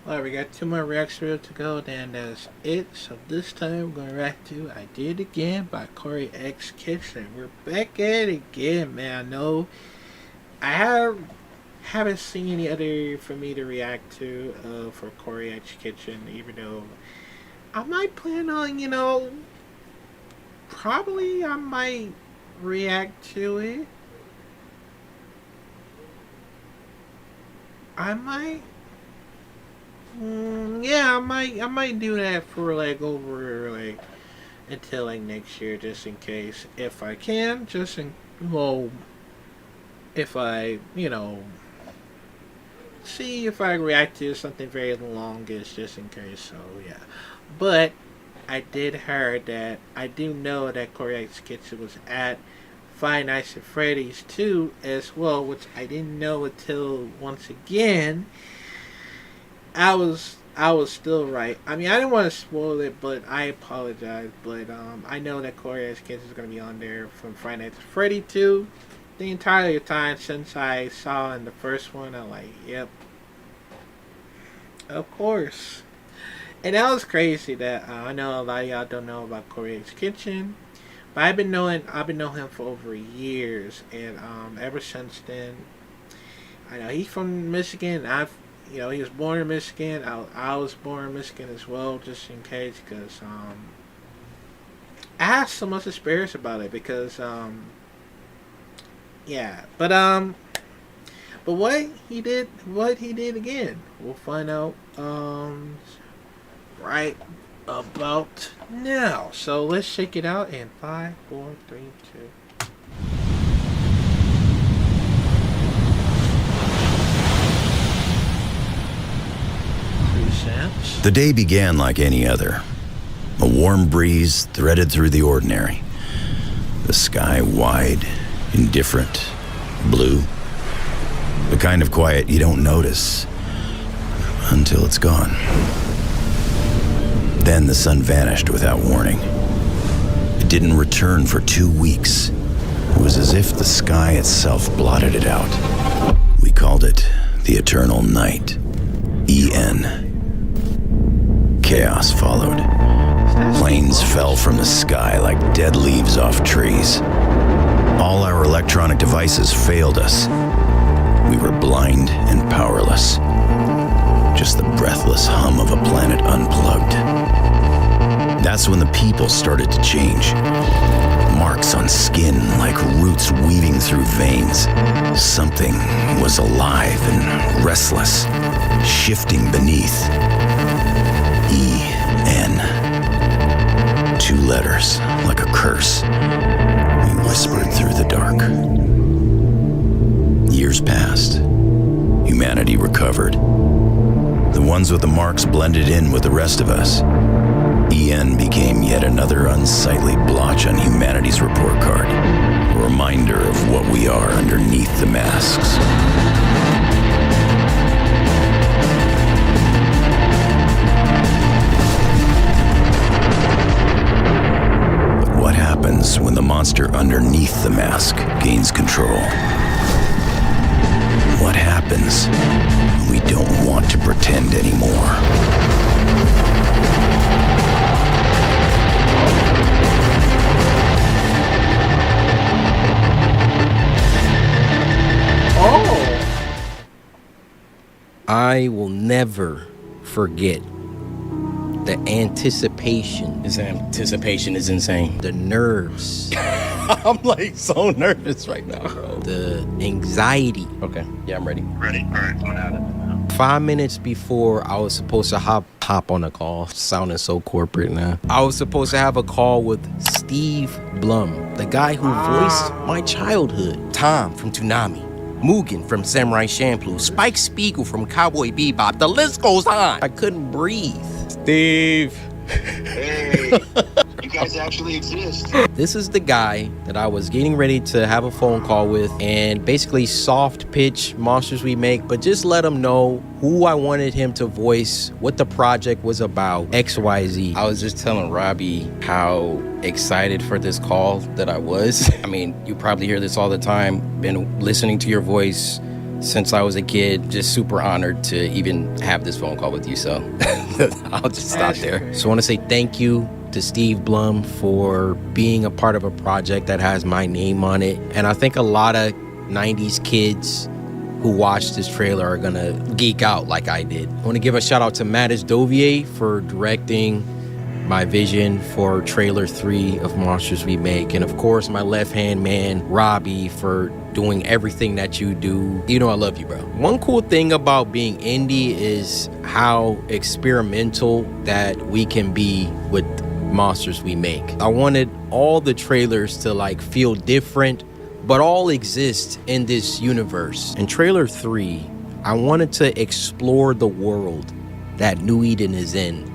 Alright, we got two more reactions to go, then that's it. So this time we're gonna react to I Did It Again by Corey X Kitchen. We're back at it again, man. I know haven't seen any other for me to react to for Corey X Kitchen, even though I might plan on, probably I might react to it. I might. Yeah, I might do that for like over like until like next year, just in case, if I can, just in well, if I see if I react to something very longest, just in case. So yeah, but I did hear that I do know that Corey X Kitchen was at Five Nights at Freddy's 2 as well, which I didn't know until once again. I was still right. I mean, I didn't want to spoil it, but I apologize. But I know that Corey X Kitchen is going to be on there from Friday Night at Freddy 2. The entire time since I saw in the first one, I'm like, yep, of course. And that was crazy that I know a lot of y'all don't know about Corey X Kitchen, but I've been knowing him for over years, and ever since then, I know he's from Michigan. He was born in Michigan. I was born in Michigan as well, just in case, because I have so much experience about it. Because yeah, but what he did again, we'll find out right about now. So let's check it out in 5, 4, 3, 2. The day began like any other. A warm breeze threaded through the ordinary. The sky wide, indifferent, blue. The kind of quiet you don't notice until it's gone. Then the sun vanished without warning. It didn't return for 2 weeks. It was as if the sky itself blotted it out. We called it the Eternal Night. EN. Chaos followed. Planes fell from the sky like dead leaves off trees. All our electronic devices failed us. We were blind and powerless. Just the breathless hum of a planet unplugged. That's when the people started to change. Marks on skin like roots weaving through veins. Something was alive and restless, shifting beneath. EN. 2 letters, like a curse. We whispered through the dark. Years passed. Humanity recovered. The ones with the marks blended in with the rest of us. EN became yet another unsightly blotch on humanity's report card. A reminder of what we are underneath the masks. When the monster underneath the mask gains control. What happens when we don't want to pretend anymore? Oh! I will never forget the anticipation. This anticipation is insane. The nerves. I'm like so nervous right now, bro. The anxiety. Okay, yeah, I'm ready. Ready? All right, coming at it now. 5 minutes before I was supposed to hop on a call, sounding so corporate now. I was supposed to have a call with Steve Blum, the guy who voiced my childhood. Tom from Toonami. Mugen from Samurai Champloo. Spike Spiegel from Cowboy Bebop. The list goes on. I couldn't breathe. Steve. Hey, you guys actually exist. This is the guy that I was getting ready to have a phone call with and basically soft pitch Monsters We Make, but just let him know who I wanted him to voice, what the project was about, XYZ. I was just telling Robbie how excited for this call that I was. I mean, you probably hear this all the time. Been listening to your voice since I was a kid. Just super honored to even have this phone call with you. So I'll just stop there. So I want to say thank you to Steve Blum for being a part of a project that has my name on it. And I think a lot of 90s kids who watch this trailer are gonna geek out like I did. I want to give a shout out to Mattis Dovier for directing my vision for trailer 3 of Monsters We Make, and of course my left hand man Robbie for doing everything that you do. You know I love you, bro. One cool thing about being indie is how experimental that we can be with Monsters We Make. I wanted all the trailers to like feel different, but all exist in this universe. In trailer 3, I wanted to explore the world that New Eden is in.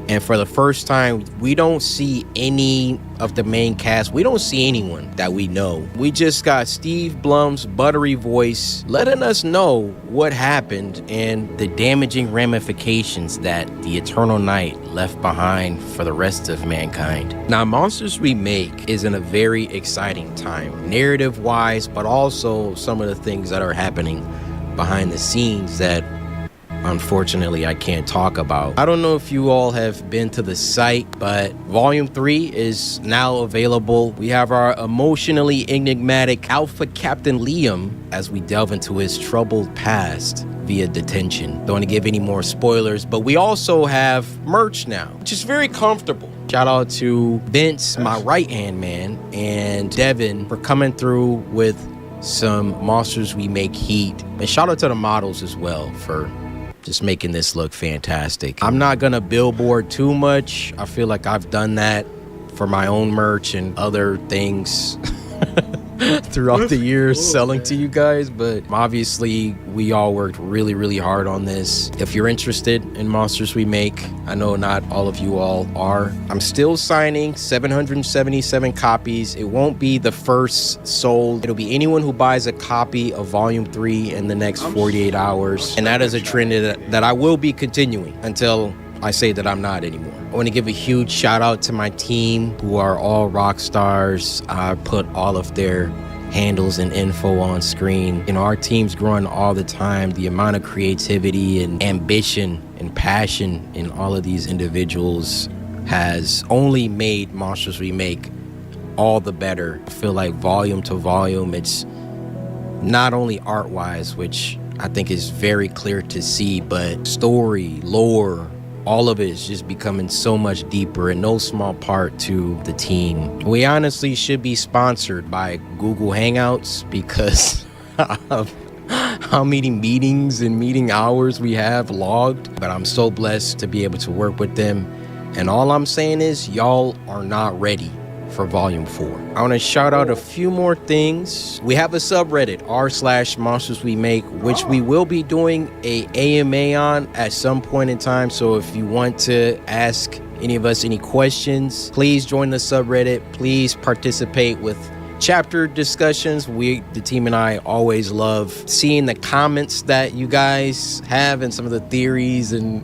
And for the first time, we don't see any of the main cast. We don't see anyone that we know. We just got Steve Blum's buttery voice letting us know what happened and the damaging ramifications that the Eternal Night left behind for the rest of mankind. Now, Monsters We Make is in a very exciting time, narrative-wise, but also some of the things that are happening behind the scenes that unfortunately I can't talk about. I don't know if you all have been to the site, but Volume 3 is now available. We have our emotionally enigmatic Alpha Captain Liam as we delve into his troubled past via detention. Don't want to give any more spoilers, but we also have merch now, which is very comfortable. Shout out to Vince, my right-hand man, and Devin for coming through with some Monsters We Make heat. And shout out to the models as well for just making this look fantastic. I'm not gonna billboard too much. I feel like I've done that for my own merch and other things throughout the years selling to you guys, but obviously we all worked really, really hard on this. If you're interested in Monsters We Make, I know not all of you all are. I'm still signing 777 copies. It won't be the first sold. It'll be anyone who buys a copy of Volume 3 in the next 48 hours. And that is a trend that I will be continuing until I say that I'm not anymore. I want to give a huge shout out to my team who are all rock stars. I put all of their handles and info on screen. You know, our team's growing all the time. The amount of creativity and ambition and passion in all of these individuals has only made Monsters We Make all the better. I feel like volume to volume, it's not only art-wise, which I think is very clear to see, but story, lore, all of it is just becoming so much deeper, in no small part to the team. We honestly should be sponsored by Google Hangouts because of how many meetings and meeting hours we have logged. But I'm so blessed to be able to work with them. And all I'm saying is y'all are not ready for Volume 4. I want to shout out a few more things. We have a subreddit, r/Monsters We Make, which we will be doing a AMA on at some point in time. So if you want to ask any of us any questions, please join the subreddit. Please participate with chapter discussions. The team and I always love seeing the comments that you guys have and some of the theories, and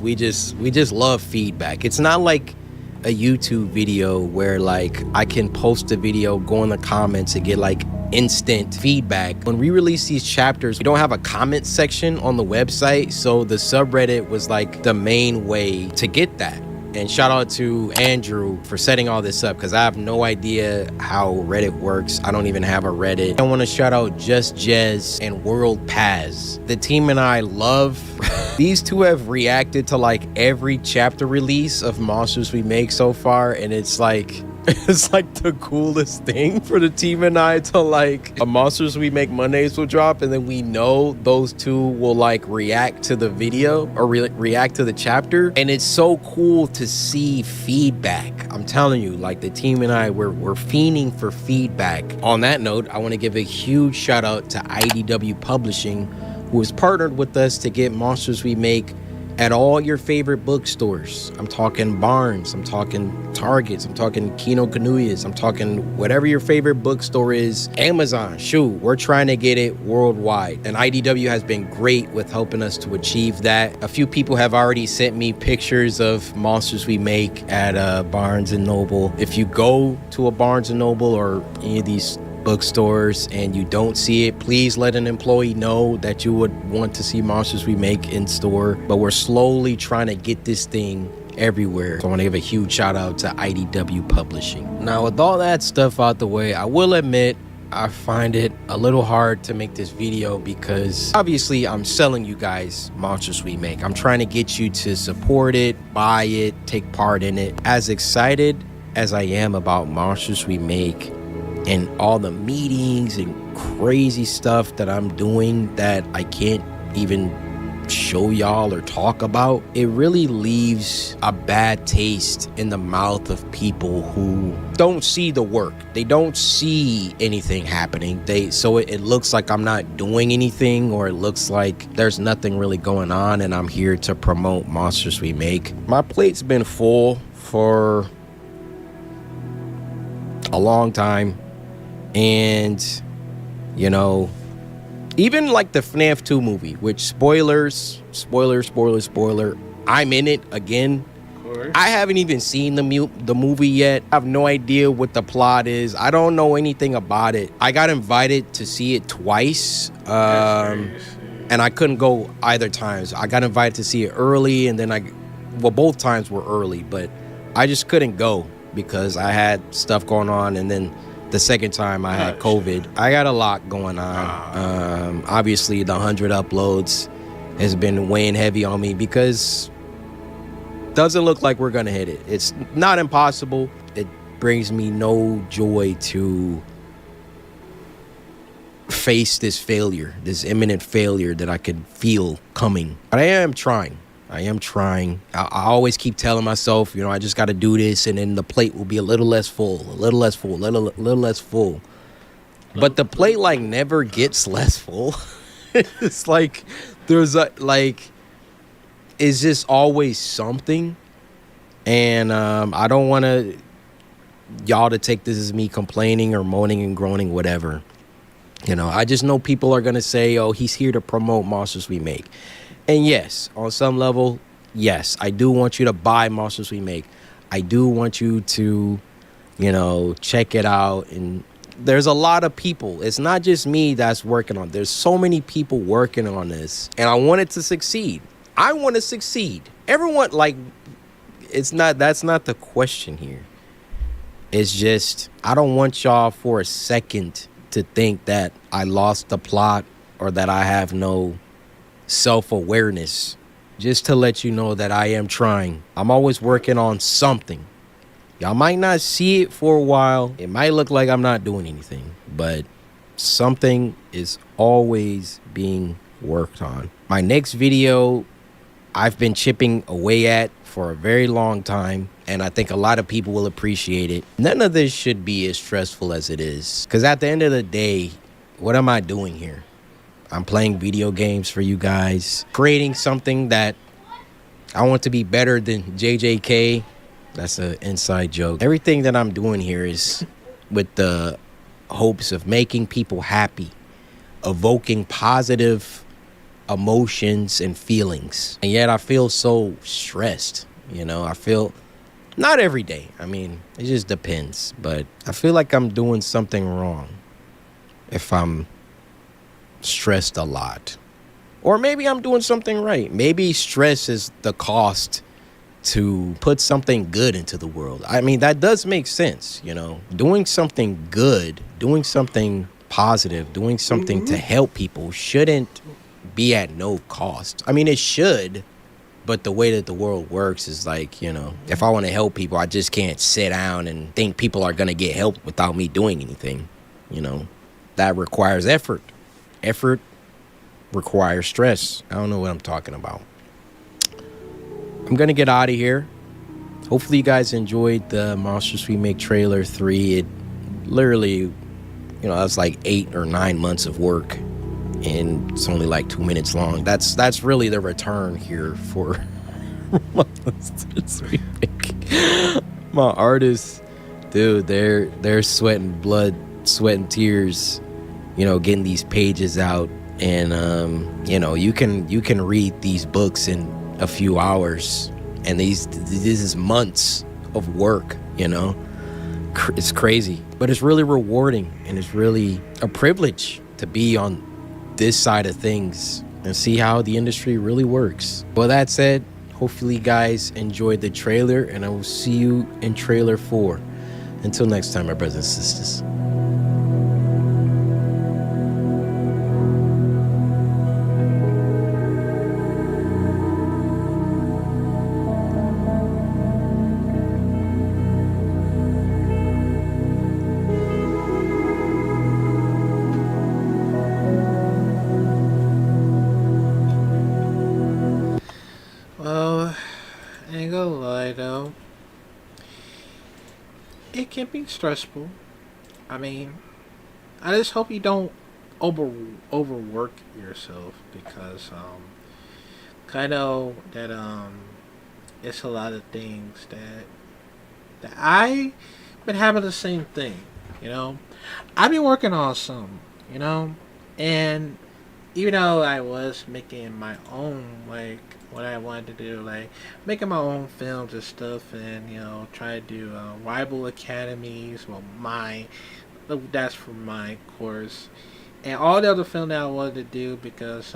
we just love feedback. It's not like a YouTube video where like I can post a video, go in the comments and get like instant feedback. When we release these chapters, we don't have a comment section on the website, so the subreddit was like the main way to get that. And shout out to Andrew for setting all this up, because I have no idea how Reddit works. I don't even have a Reddit. I want to shout out Just Jez and World Paz. The team and I love these two have reacted to like every chapter release of Monsters We Make so far, and it's like the coolest thing for the team and I to like a Monsters We Make Mondays will drop, and then we know those two will like react to the video or react to the chapter, and it's so cool to see feedback. I'm telling you, like the team and I, we're fiending for feedback. On that note, I want to give a huge shout out to IDW Publishing, who has partnered with us to get Monsters We Make at all your favorite bookstores. I'm talking Barnes, I'm talking Targets, I'm talking Kinokuniya's, I'm talking whatever your favorite bookstore is. Amazon, shoot, we're trying to get it worldwide. And IDW has been great with helping us to achieve that. A few people have already sent me pictures of Monsters We Make at Barnes & Noble. If you go to a Barnes & Noble or any of these bookstores and you don't see it, please let an employee know that you would want to see Monsters We Make in store. But we're slowly trying to get this thing everywhere. So I want to give a huge shout out to IDW Publishing. Now, with all that stuff out the way, I will admit I find it a little hard to make this video because obviously I'm selling you guys Monsters We Make. I'm trying to get you to support it, buy it, take part in it. As excited as I am about Monsters We Make and all the meetings and crazy stuff that I'm doing that I can't even show y'all or talk about, it really leaves a bad taste in the mouth of people who don't see the work. They don't see anything happening. So it looks like I'm not doing anything, or it looks like there's nothing really going on and I'm here to promote Monsters We Make. My plate's been full for a long time. And, you know, even like the FNAF 2 movie, which spoiler, I'm in it again. I haven't even seen the movie yet. I have no idea what the plot is. I don't know anything about it. I got invited to see it twice, and I couldn't go either times. I got invited to see it early, and then both times were early, but I just couldn't go because I had stuff going on, and then the second time I had COVID. I got a lot going on. Obviously, the 100 uploads has been weighing heavy on me because it doesn't look like we're going to hit it. It's not impossible. It brings me no joy to face this failure, this imminent failure that I could feel coming. But I am trying. I always keep telling myself, you know, I just got to do this, and then the plate will be a little less full. But the plate like never gets less full. It's like there's it's just always something. And I don't want y'all to take this as me complaining or moaning and groaning, whatever. You know, I just know people are going to say, oh, he's here to promote Monsters We Make. And yes, on some level, yes, I do want you to buy Monsters We Make. I do want you to, you know, check it out. And there's a lot of people. It's not just me that's working on it. There's so many people working on this. And I want it to succeed. I want to succeed. Everyone, like, that's not the question here. It's just, I don't want y'all for a second to think that I lost the plot or that I have no self-awareness. Just to let you know that I am trying. I'm always working on something. Y'all might not see it for a while. It might look like I'm not doing anything, but something is always being worked on. My next video, I've been chipping away at for a very long time, and I think a lot of people will appreciate it. None of this should be as stressful as it is, because at the end of the day, what am I doing here? I'm playing video games for you guys, creating something that I want to be better than JJK. That's an inside joke. Everything that I'm doing here is with the hopes of making people happy, evoking positive emotions and feelings. And yet I feel so stressed, you know. I feel, not every day, I mean, it just depends, but I feel like I'm doing something wrong if I'm stressed a lot. Or maybe I'm doing something right. Maybe stress is the cost to put something good into the world. I mean, that does make sense, you know. Doing something good, doing something positive, doing something to help people shouldn't be at no cost. I mean, it should, but the way that the world works is like, you know, if I want to help people, I just can't sit down and think people are going to get help without me doing anything, you know. That requires effort. Effort requires stress. I don't know what I'm talking about. I'm going to get out of here. Hopefully you guys enjoyed the Monsters We Make trailer 3. It literally, you know, that's like 8 or 9 months of work. and it's only like 2 minutes long. That's really the return here for my artists, dude. They're sweating blood, sweating tears, getting these pages out, and you can read these books in a few hours, and this is months of work. It's crazy, but it's really rewarding, and it's really a privilege to be on this side of things and see how the industry really works. Well, that said, hopefully you guys enjoyed the trailer, and I will see you in trailer 4. Until next time, my brothers and sisters. Well, I ain't gonna lie though. It can be stressful. I mean, I just hope you don't overwork yourself, because I know that it's a lot of things that I been having the same thing. I've been working on some, and even though I was making my own, like, what I wanted to do, like making my own films and stuff, and try to do rival academies. Well, that's for my course, and all the other film that I wanted to do, because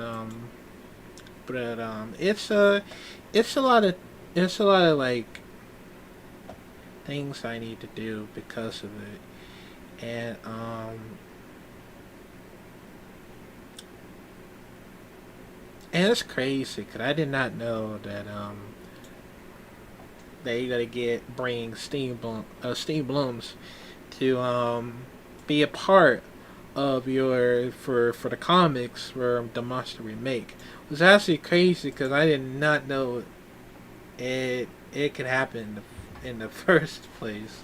but it's a lot of like things I need to do because of it, and it's crazy because I did not know that you gotta bring Steve Blums to be a part of your for the comics for the Monster remake. It was actually crazy because I did not know it could happen in the first place,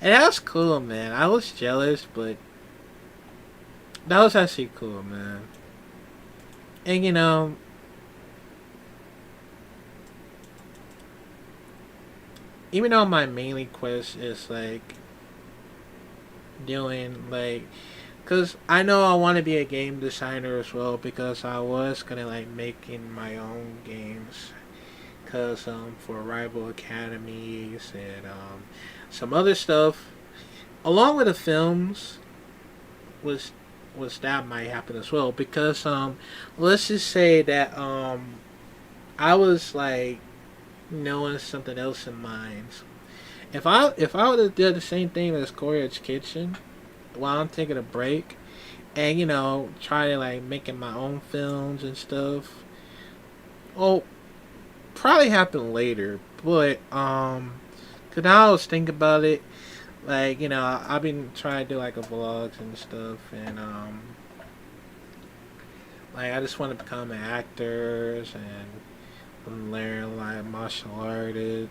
and that was cool, man. I was jealous, but that was actually cool, man. And even though my main quest is like doing like, cause I know I want to be a game designer as well, because I was gonna like making my own games, cause for rival academies and some other stuff along with the films was that might happen as well, because let's just say that I was like knowing something else in mind. If I would have did the same thing as Courage Kitchen while I'm taking a break, and try to like making my own films and stuff, well, probably happen later. But cause now I was thinking about it, like I've been trying to do like a vlogs and stuff, and like I just want to become an actor and learn like martial artist,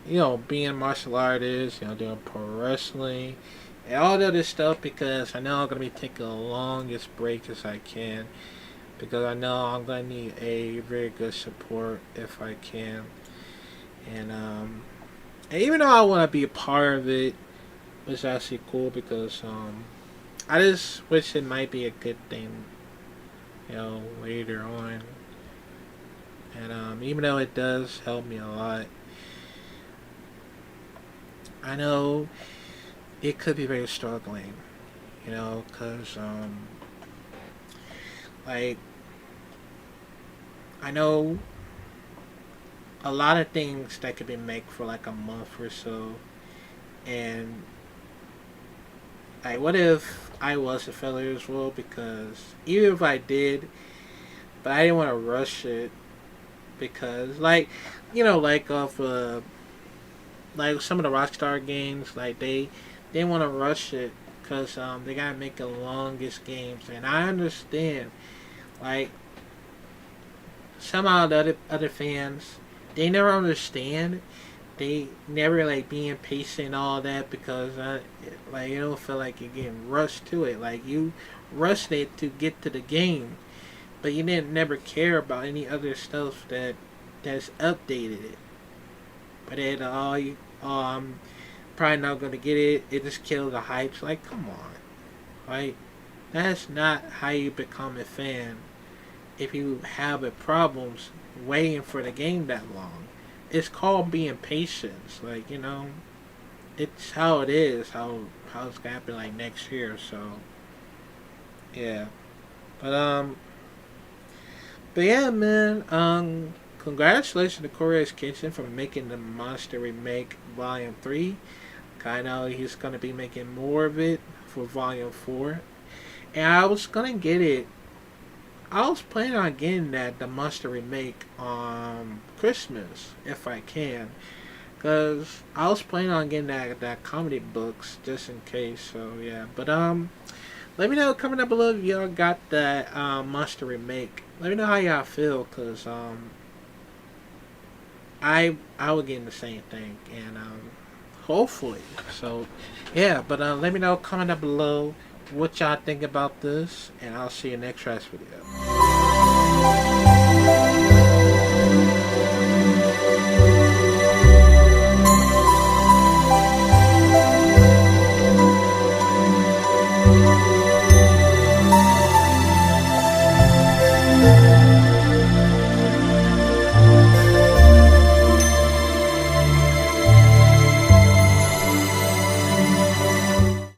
being martial artist, doing pro wrestling and all the other stuff, because I know I'm gonna be taking the longest break as I can, because I know I'm gonna need a very good support if I can, and even though I want to be a part of it, it's actually cool, because I just wish it might be a good thing, later on. And even though it does help me a lot, I know it could be very struggling, because like I know a lot of things that could be made for like a month or so, and like what if I was a failure as well, because even if I did, but I didn't want to rush it, because like like off like some of the Rockstar games, like they want to rush it because they gotta make the longest games, and I understand. Like somehow the other fans, they never understand. They never like being patient and all that, because like you don't feel like you're getting rushed to it. Like you rushed it to get to the game, but you didn't never care about any other stuff that's updated it. But then I'm probably not gonna get it. It just killed the hype. Like, come on, like that's not how you become a fan. If you have a problems waiting for the game that long, it's called being patient. Like, it's how it is. How it's gonna happen like next year. So yeah, but but yeah, man. Congratulations to Korea's Kitchen for making the Monster Remake Volume 3. I know he's gonna be making more of it for Volume 4. And I was gonna get it. I was planning on getting the Monster Remake on Christmas if I can, cause I was planning on getting that comedy books just in case. So yeah, but let me know comment down below if y'all got that Monster Remake. Let me know how y'all feel, cause I was getting the same thing, and hopefully. So yeah, but let me know comment down below what y'all think about this, and I'll see you next trash video.